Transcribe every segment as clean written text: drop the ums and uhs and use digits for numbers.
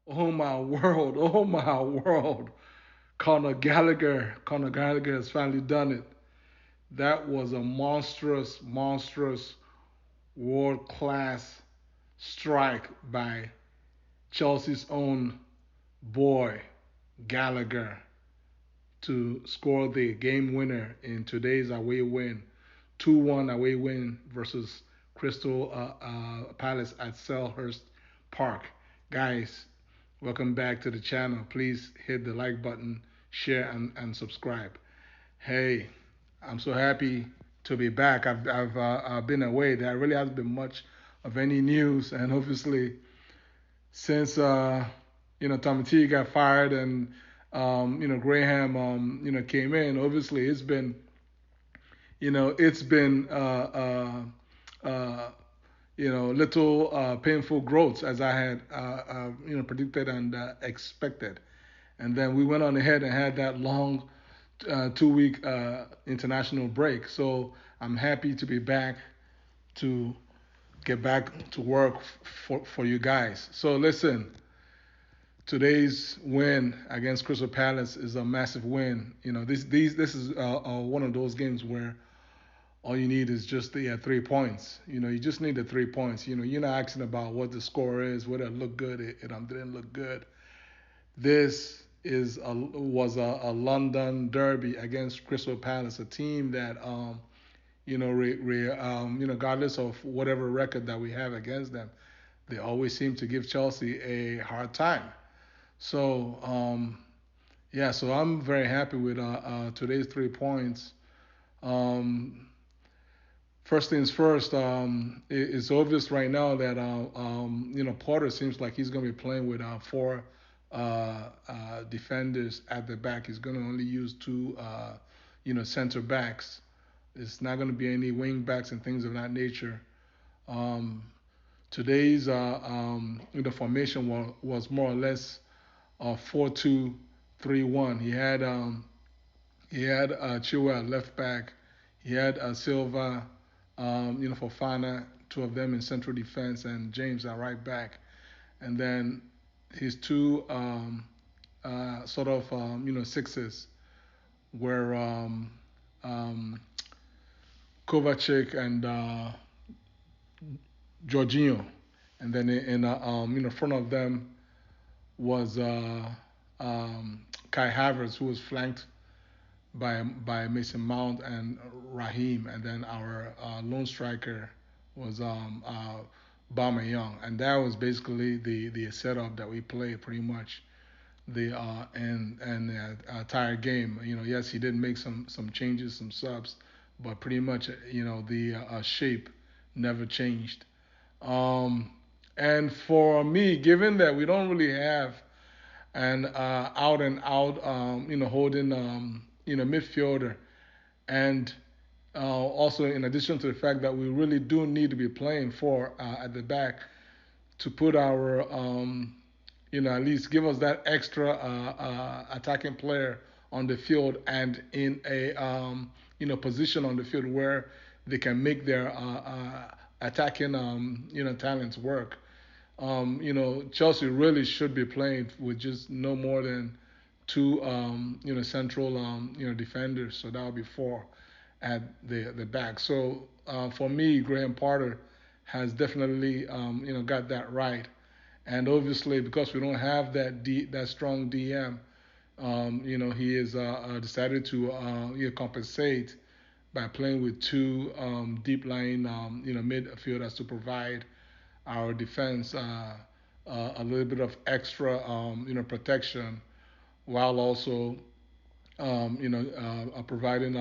Oh my world. Oh my world. Conor Gallagher has finally done it. That was a monstrous, monstrous, world class strike by Chelsea's own boy, Gallagher, to score the game winner in today's away win. 2-1 away win versus Crystal Palace at Selhurst Park. Guys, welcome back to the channel. Please hit the like button, share, and subscribe. Hey, I'm so happy to be back. I've been away. There really hasn't been much of any news, and obviously since Tommy T got fired and Graham came in, obviously it's been little painful growths as I had predicted and expected. And then we went on ahead and had that long 2 week international break. So I'm happy to be back to get back to work for you guys. So listen, today's win against Crystal Palace is a massive win. This is one of those games where all you need is just the 3 points. You just need the 3 points. You're not asking about what the score is, whether it looked good, it didn't look good. This was a London derby against Crystal Palace, a team that regardless of whatever record that we have against them, they always seem to give Chelsea a hard time. So yeah, so I'm very happy with today's 3 points. Um, First things first, it's obvious right now that Porter seems like he's going to be playing with four defenders at the back. He's going to only use two center backs. It's not going to be any wing backs and things of that nature. Um, Today's formation was more or less 4-2-3-1. He had Chua at left back. He had Silva, Fofana, two of them in central defense, and James at right back. And then his two sixes were um, Kovacic and Jorginho. And then in front of them was Kai Havertz, who was flanked by Mason Mount and Raheem, and then our lone striker was Bama Young, and that was basically the setup that we played pretty much the and the entire game. Yes, he did make some changes, some subs, but pretty much the shape never changed. Um, and for me, given that we don't really have an out and out, holding, midfielder. And also, in addition to the fact that we really do need to be playing for at the back to put our, at least give us that extra attacking player on the field and in a, position on the field where they can make their attacking, talents work. Chelsea really should be playing with just no more than two, central, defenders. So that would be four at the back. So for me, Graham Potter has definitely, got that right. And obviously, because we don't have that strong DM, he has decided to compensate by playing with two deep line, midfielders to provide our defense a little bit of extra, protection, while also, providing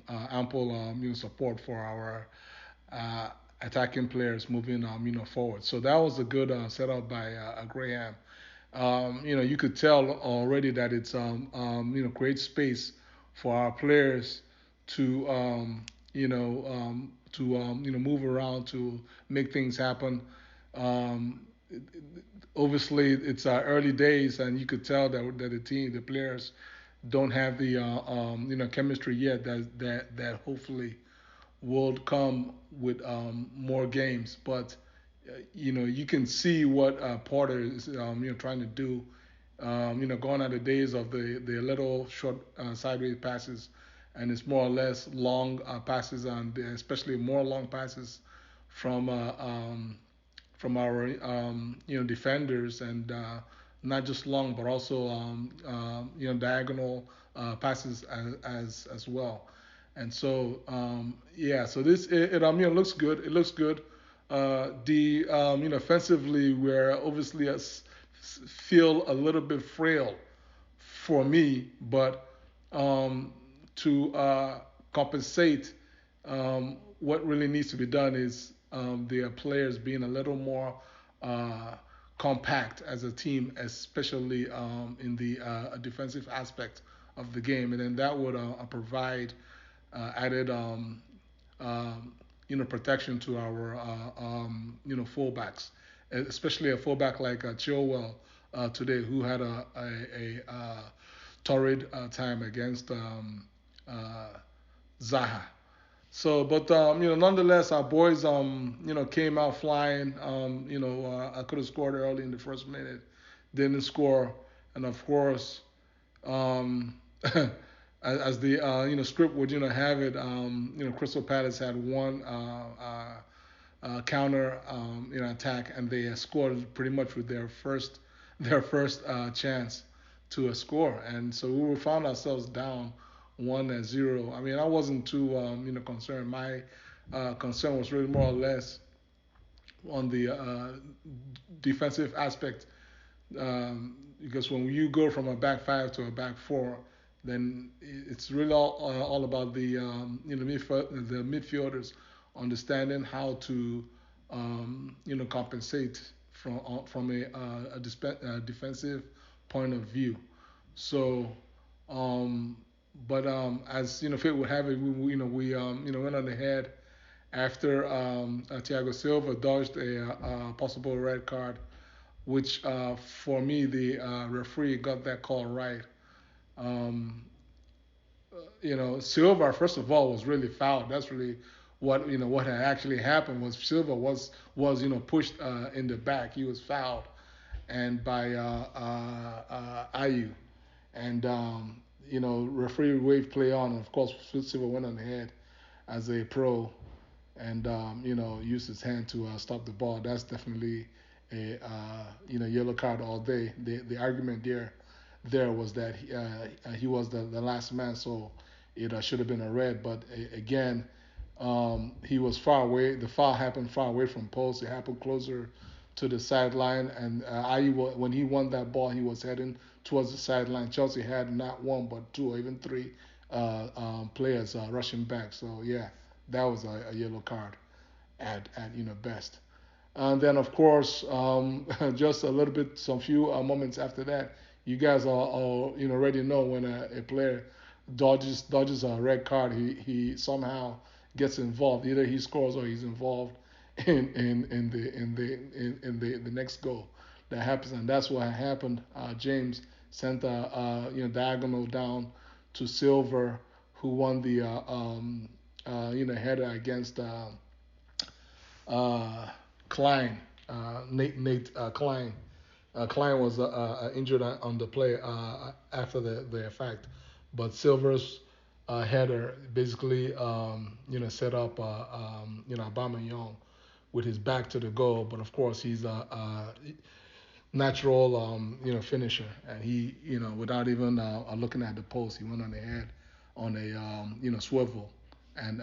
ample, support for our attacking players moving, forward. So that was a good setup by Graham. You could tell already that it's create space for our players to move around to make things happen. Um, Obviously, it's early days, and you could tell that the players, don't have the chemistry yet. That hopefully will come with more games. But you can see what Porter is trying to do. Gone are the days of the little short sideways passes, and it's more or less long passes, and especially more long passes from our defenders, and not just long but also diagonal passes as well. And so yeah, so this looks good. It looks good. The offensively, we're obviously feel a little bit frail for me, but um, to compensate, what really needs to be done is the players being a little more uh, compact as a team, especially in the defensive aspect of the game, and then that would provide added protection to our fullbacks, especially a fullback like Chilwell today, who had a torrid time against uh, Zaha. So, but nonetheless, our boys came out flying. I could have scored early in the first minute, didn't score, and of course, um, as the script would have it, Crystal Palace had one counter attack, and they scored pretty much with their first chance to a score, and so we found ourselves down 1-0. I mean, I wasn't too concerned. My concern was really more or less on the defensive aspect, because when you go from a back five to a back four, then it's really all about the the midfielders understanding how to compensate from a defensive point of view. So, um, but as fate would have it, we went on ahead after Thiago Silva dodged a possible red card, which for me the referee got that call right. Um, Silva first of all was really fouled. That's really what had actually happened was Silva was pushed in the back. He was fouled, and by Ayu, and referee waved play on, and of course Silva went on ahead as a pro, and used his hand to stop the ball. That's definitely a yellow card all day. The argument there was that he was the last man, so it should have been a red. But again, he was far away. The foul happened far away from post. It happened closer to the sideline, and when he won that ball, he was heading towards the sideline. Chelsea had not one but two or even three players rushing back. So yeah, that was a yellow card at best. And then of course, just a little bit, some few moments after that, you guys all already know when a player dodges a red card, he somehow gets involved. Either he scores or he's involved in the next goal that happens, and that's what happened. James sent a diagonal down to Silver, who won the header against uh, Klein, Nate Klein. Klein was injured on the play after the fact, but Silver's header basically set up Aubameyang with his back to the goal. But of course he's a natural finisher, and he without even looking at the post, he went on ahead on a swivel, and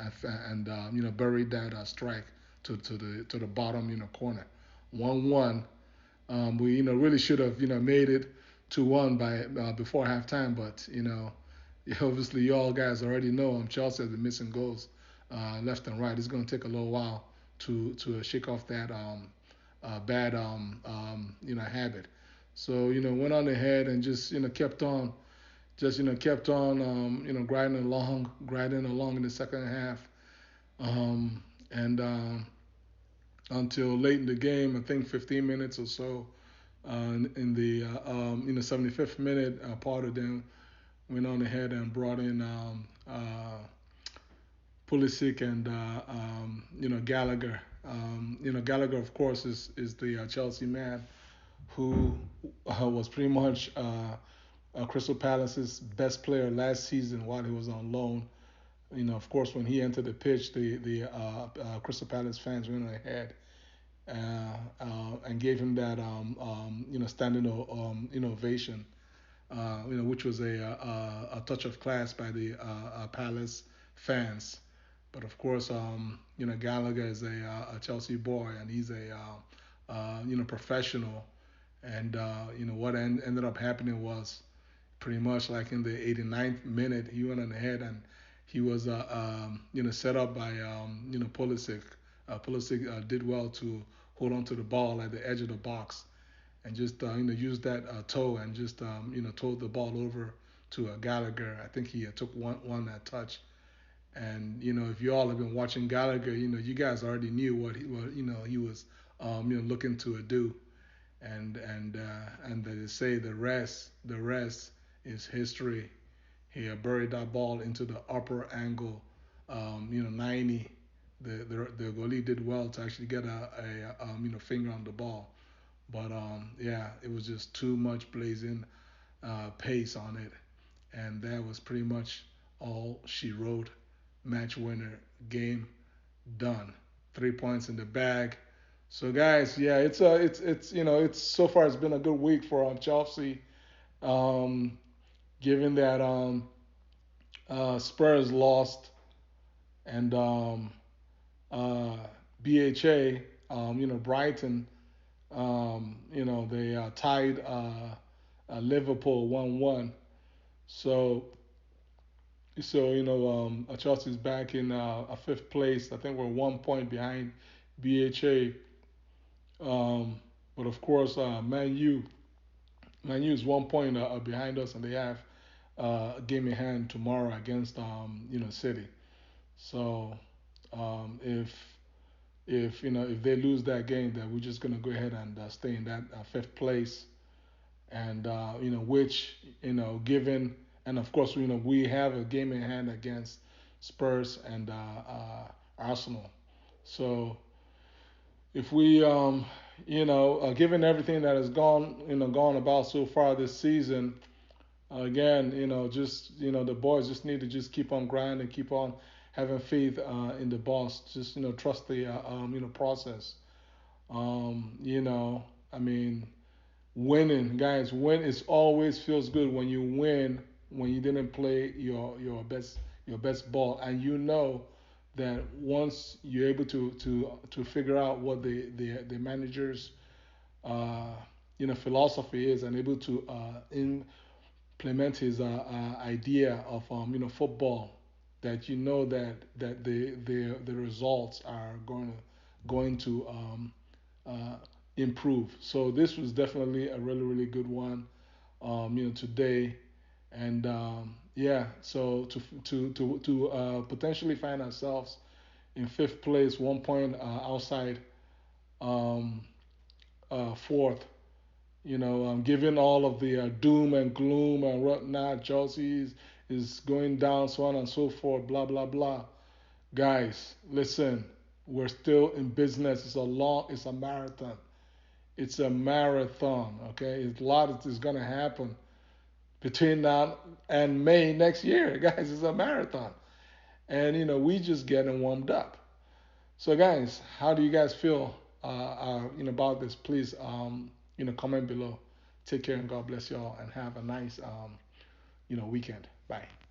buried that strike to the bottom corner. 1-1. We really should have made it 2-1 by before halftime, but obviously you all guys already know Chelsea has been missing goals left and right. It's going to take a little while to shake off that bad habit. So went on ahead and just kept on grinding along in the second half, and until late in the game. I think 15 minutes or so. In the 75th minute, part of them went on ahead and brought in Pulisic and Gallagher Gallagher, of course, is the Chelsea man who was pretty much Crystal Palace's best player last season while he was on loan. Of course, when he entered the pitch, the Crystal Palace fans went ahead and gave him that standing ovation, which was a touch of class by the Palace fans. But of course, Gallagher is a Chelsea boy, and he's a professional. And what ended up happening was pretty much like in the 89th minute, he went on ahead and he was set up by Pulisic. Pulisic did well to hold on to the ball at the edge of the box and just used that toe and just toed the ball over to Gallagher. I think he took one that touch. And if you all have been watching Gallagher, you guys already knew what he was looking to do. And they say the rest is history. He buried that ball into the upper angle, 90. The goalie did well to actually get a finger on the ball, but yeah, it was just too much blazing pace on it, and that was pretty much all she wrote. Match winner, game done. 3 points in the bag. So guys, yeah, it's so far it's been a good week for Chelsea. Um, Given that Spurs lost and uh, BHA, Brighton, they tied Liverpool 1-1. So Chelsea's back in a fifth place. I think we're 1 point behind BHA. But of course, Man U is 1 point behind us, and they have a game in hand tomorrow against City. So if they lose that game, then we're just gonna go ahead and stay in that fifth place, and which given, and of course we have a game in hand against Spurs and Arsenal. So if we given everything that has gone about so far this season, again, just the boys just need to just keep on grinding, keep on having faith in the boss. Just trust the process. I mean, winning, guys, win is always feels good when you win when you didn't play your best ball, and that once you're able to figure out what the manager's uh, philosophy is and able to implement his idea of football, that the results are going to uh, improve. So this was definitely a really really good one, today, and yeah. So to potentially find ourselves in fifth place, 1 point outside um, fourth. Given all of the doom and gloom and whatnot, Chelsea is going down, so on and so forth, blah blah blah. Guys, listen, we're still in business. It's a marathon. It's a marathon. Okay, a lot is gonna happen between now and May next year, guys. It's a marathon, and we just getting warmed up. So, guys, how do you guys feel about this? Please, comment below. Take care and God bless you all, and have a nice, weekend. Bye.